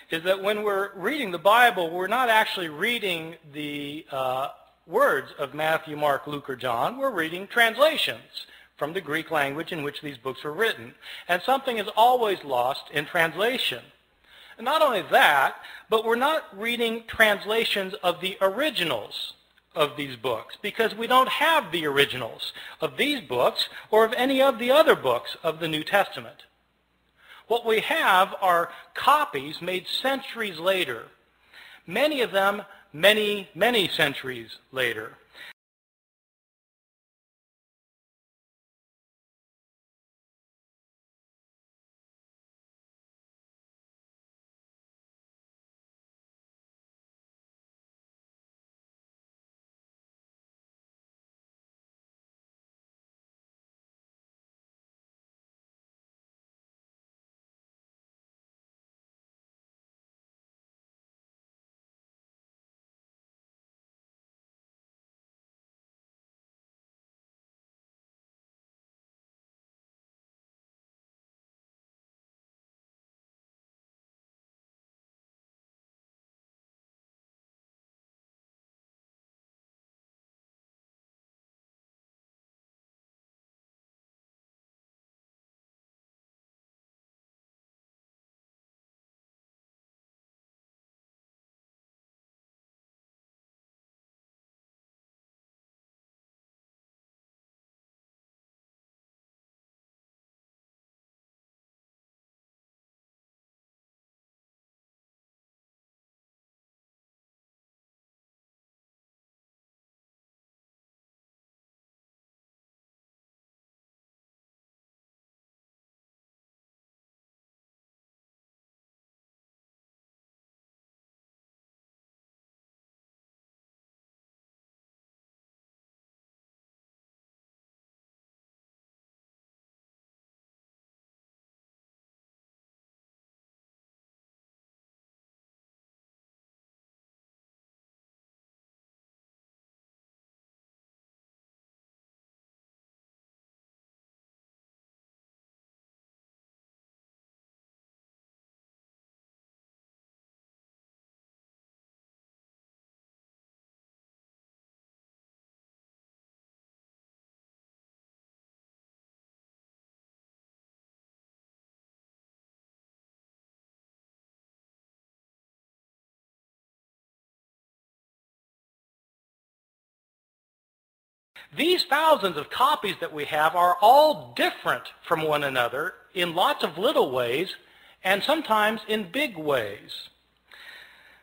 is that when we're reading the Bible, we're not actually reading the words of Matthew, Mark, Luke, or John. We're reading translations from the Greek language in which these books were written. And something is always lost in translation. And not only that, but we're not reading translations of the originals of these books, because we don't have the originals of these books or of any of the other books of the New Testament. What we have are copies made centuries later, many of them many, many centuries later. These thousands of copies that we have are all different from one another in lots of little ways and sometimes in big ways.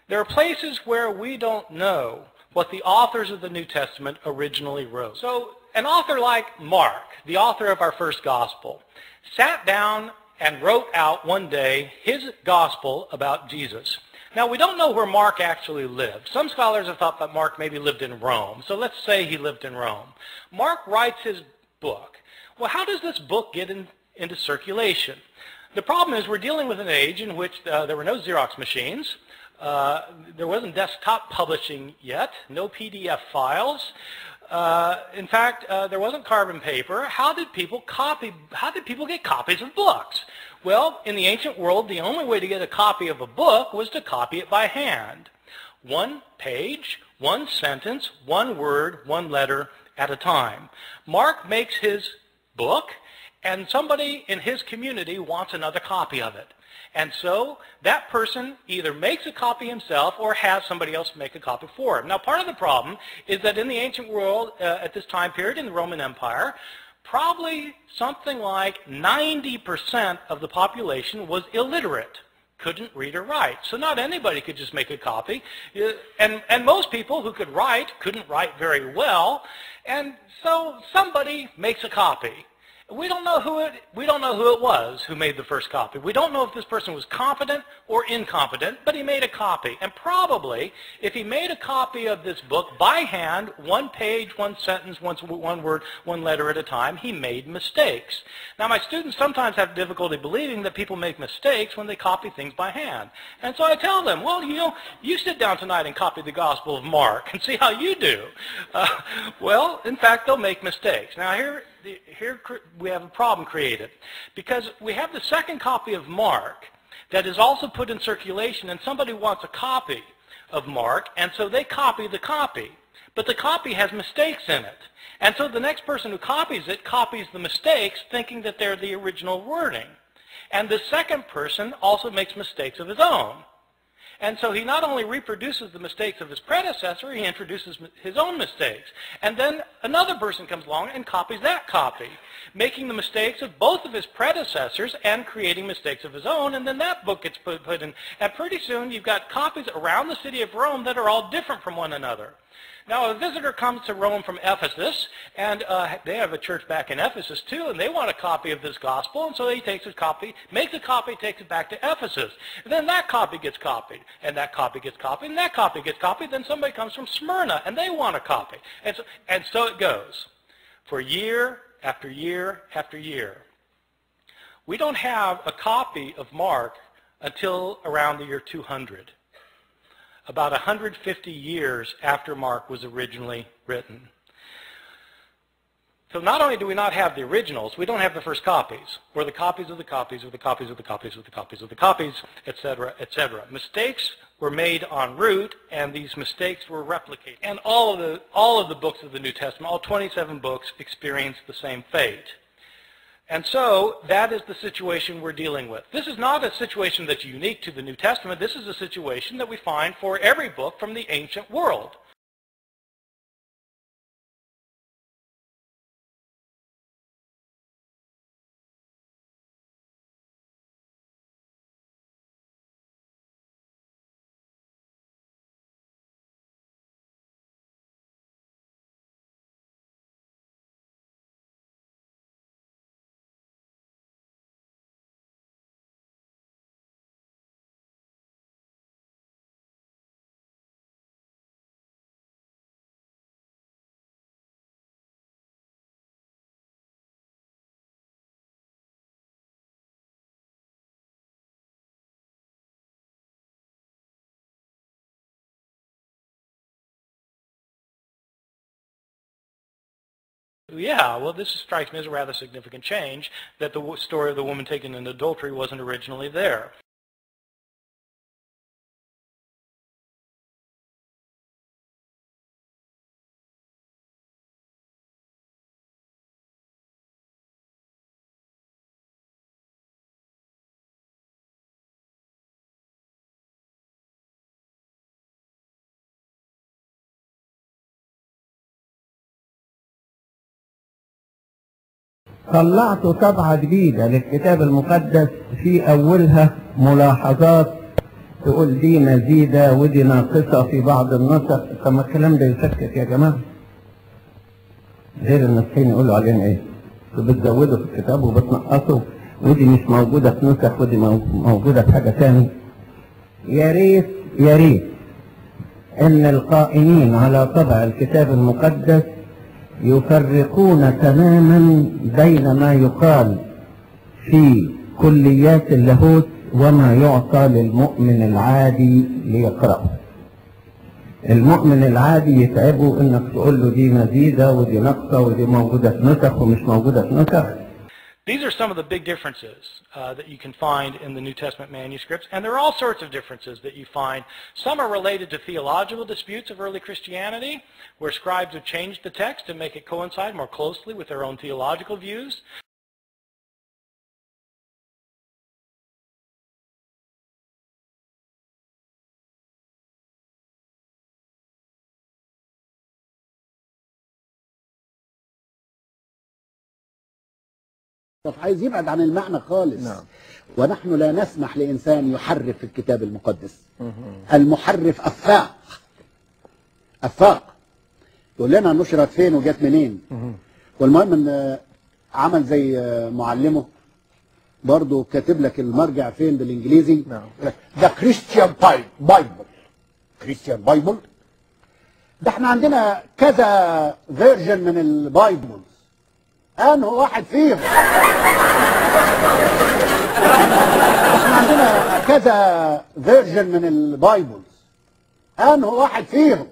There are places where we don't know what the authors of the New Testament originally wrote. So an author like Mark, the author of our first gospel, sat down and wrote out one day his gospel about Jesus. Now, we don't know where Mark actually lived. Some scholars have thought that Mark maybe lived in Rome. So let's say he lived in Rome. Mark writes his book. Well, how does this book get into circulation? The problem is we're dealing with an age in which there were no Xerox machines. There wasn't desktop publishing yet, no PDF files. In fact, there wasn't carbon paper. How did people get copies of books? Well, in the ancient world, the only way to get a copy of a book was to copy it by hand. One page, one sentence, one word, one letter at a time. Mark makes his book, and somebody in his community wants another copy of it. And so that person either makes a copy himself or has somebody else make a copy for him. Now, part of the problem is that in the ancient world, at this time period in the Roman Empire, probably something like 90% of the population was illiterate, couldn't read or write. So not anybody could just make a copy. And most people who could write couldn't write very well. And so somebody makes a copy. We don't know who it was who made the first copy. We don't know if this person was competent or incompetent, but he made a copy. And probably, if he made a copy of this book by hand, one page, one sentence, one word, one letter at a time, he made mistakes. Now, my students sometimes have difficulty believing that people make mistakes when they copy things by hand. And so I tell them, well, you sit down tonight and copy the Gospel of Mark and see how you do. Well, in fact, they'll make mistakes. Now, here we have a problem created, because we have the second copy of Mark, that is also put in circulation, and somebody wants a copy of Mark, and so they copy the copy. But the copy has mistakes in it. And so the next person who copies it copies the mistakes, thinking that they're the original wording. And the second person also makes mistakes of his own. And so he not only reproduces the mistakes of his predecessor, he introduces his own mistakes. And then another person comes along and copies that copy, making the mistakes of both of his predecessors and creating mistakes of his own. And then that book gets put in. And pretty soon you've got copies around the city of Rome that are all different from one another. Now, a visitor comes to Rome from Ephesus, and they have a church back in Ephesus too, and they want a copy of this gospel, and so he takes his copy, makes a copy, takes it back to Ephesus. And then that copy gets copied, and that copy gets copied, and that copy gets copied. Then somebody comes from Smyrna, and they want a copy. And so it goes for year after year after year. We don't have a copy of Mark until around the year 200. About 150 years after Mark was originally written. So not only do we not have the originals, we don't have the first copies, or the copies of the copies, or the copies of the copies of the copies of the copies, etc., etc. Mistakes were made en route, and these mistakes were replicated. And all of the books of the New Testament, all 27 books, experienced the same fate. And so that is the situation we're dealing with. This is not a situation that's unique to the New Testament. This is a situation that we find for every book from the ancient world. Yeah, well, this strikes me as a rather significant change, that the story of the woman taken in adultery wasn't originally there. طلعت طبعة جديدة للكتاب المقدس، في أولها ملاحظات تقول دي مزيدة ودي ناقصة في بعض النسخ. طب ما الكلام ده يسكت يا جماعة، غير النسخين يقولوا علينا ايه؟ بتزودوا في الكتاب وبتنقصوا، ودي مش موجودة في نسخ ودي موجودة في حاجة تاني. يا ريت ان القائمين على طبع الكتاب المقدس يفرقون تماما بين ما يقال في كليات اللاهوت وما يعطى للمؤمن العادي ليقرأه. المؤمن العادي يتعبه انك تقول له دي مزيدة ودي ناقصة ودي موجودة في نسخ ومش موجودة في نسخ. These are some of the big differences that you can find in the New Testament manuscripts, and there are all sorts of differences that you find. Some are related to theological disputes of early Christianity, where scribes have changed the text to make it coincide more closely with their own theological views. عايز يبعد عن المعنى خالص. نعم. ونحن لا نسمح لإنسان يحرف الكتاب المقدس. المحرف أفاق يقول لنا نشرت فين وجت منين. والمهم ان عمل زي معلمه برضه كاتب لك المرجع فين بالانجليزي. ده كريستيان بايبل. كريستيان بايبل ده احنا عندنا كذا فيرجن من البايبل، أنه واحد فيهم. احنا عندنا كذا فيرجن من البايبل، أنه واحد فيهم.